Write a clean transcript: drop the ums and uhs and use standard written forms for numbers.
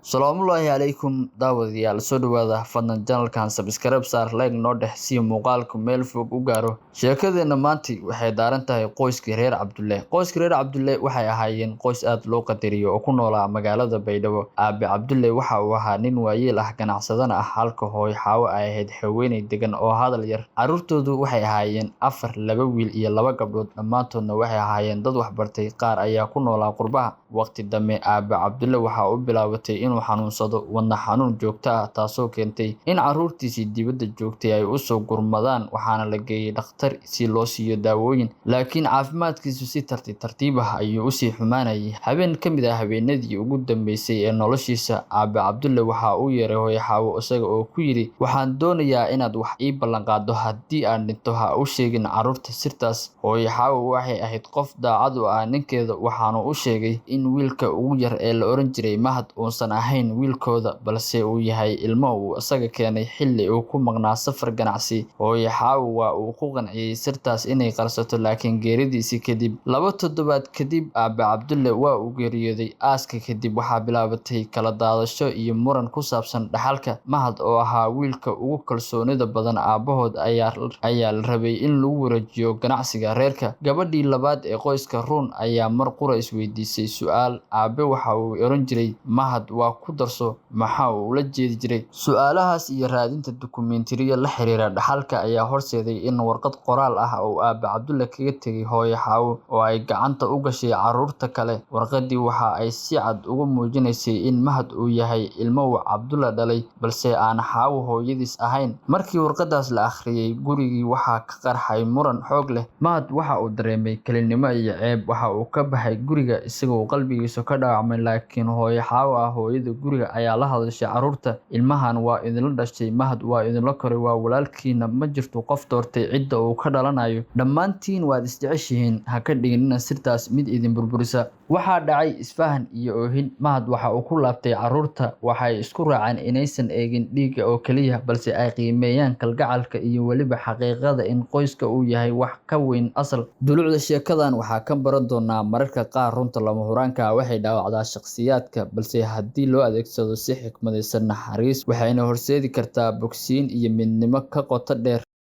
Salaamullaahi calaykum daawadayaal soo dhawaada fadlan channelkan subscribe saar like noo dhex si muuqaalku meel fog u gaaro. Sheekadeena maanta waxay daaran tahay qoyskii reer Cabdulle. Qoyskii reer Cabdulle waxay ahaayeen qoys aad loo qadariyo oo ku noolaa magaalada Baydhabo. Aabe Cabdulle waxa uu ahaa nin waayeel ah ganacsadana ah halka hooyo Xaawo ay ahayd haweeney degan oo hadal yar. Carruurtoodu waxay ahaayeen afar, laba wiil iyo laba gabdhood. Dhammaantoodna waxay ahaayeen dad wax bartay, qaar ayaa ku noolaa qurbaha. Waqti dambe Aabe Cabdulle waxa uu bilaabatay inuu xanuunsado wadna xanuun joogto ah taasoo keentay in carruurtiisii dibadda joogtay ay u soo gurmadaan waxaana la geeyay dhakhtar si loo siiyo daawooyin laakiin caafimaadkiisu si tartiib ah ayuu u sii xumaanayay. Habeen ka mid ah habeenadii ugu dambeysay ee noloshiisa Aabe Cabdulle waxa uu yeeray hooyo Xaawo isaga oo ku yidhi waxaan doonayaa inaad wax ii ballan qaaddo haddii aan dhinto ha u sheegin carruurta sirtaas. Hooyo Xaawo waxay ahayd qof daacad u ah ninkeeda waxaana u sheegay in wiilka ugu yar ee la oran jiray Mahad uusan ahayn wiilkooda balse uu yahay ilmo uu isaga keenay xilli uu ku maqnaa safar ganacsi. Hooyo Xaawo waa uu ku qanciyay sirtaas inay qarsato laakiin geeridiisii kadib 2 toddobaad kadib Aabe Cabdulle waa uu geeriyooday. Aaska kadib waxaa bilaabatay kala daadasho iyo muran ku saabsan dhaxalka. Mahad oo ahaa wiilka ugu kalsoonida badan aabahood ayaa la rabay in lagu wareejiyo ganacsiga reerka. Gabadhii labaad ee qoyska Run ayaa mar qura isweydiisay su'aal. Aabe waxa uu oran jiray Mahad waa ku darso maxaa uu ula jeedi jiray. Su'aalahaas iyo raadinta dukumeentiyada la xiriira dhaxalka ayaa horseeday in warqad qoraal ah oo Aabe Cabdulle kaga tegay hooyo Xaawo oo ay gacanta u gashay carruurta kale. Warqaddii waxa ay si cad ugu muujinaysay in Mahad uu yahay ilmo uu Cabdulle dhalay balse aan Xaawo hooyadiis ahayn. Markii warqaddaas la akhriyay gurigii waxaa ka qarxay muran xoog leh. Mahad waxa uu dareemay kelinimo iyo ceeb waxa uu ka baxay guriga isagoo qalbigiisa ka dhaawacmay laakiin hooyo Xaawo ah hooyada guriga ayaa la hadashay carruurta. Ilmahan waa idinla dhashay, Mahad waa idinla koray, waa walaalkiina, ma jirto qof doortay cidda uu ka dhalanayo. Dhammaantiin waad isjeceshihiin, ha ka dhiginina sirtaas mid idin burburisa. Waxaa dhacay isfahan iyo oohin. Mahad waxa uu ku laabtay carruurta waxay isku raaceen inaysan eegin dhiigga oo kaliya balse ay qiimeeyaan kalgacalka iyo weliba xaqiiqada in qoyska uu yahay wax ka weyn asal. Dulucda sheekadan waxaa ka baran doonaa mararka qaar runta lama huraanka waxay dhaawacdaa shakhsiyaadka balse haddii loo adeegsado si xikmadaysan naxariis waxayna horseedi kartaa bogsiin iyo midnimo ka qoto dheer.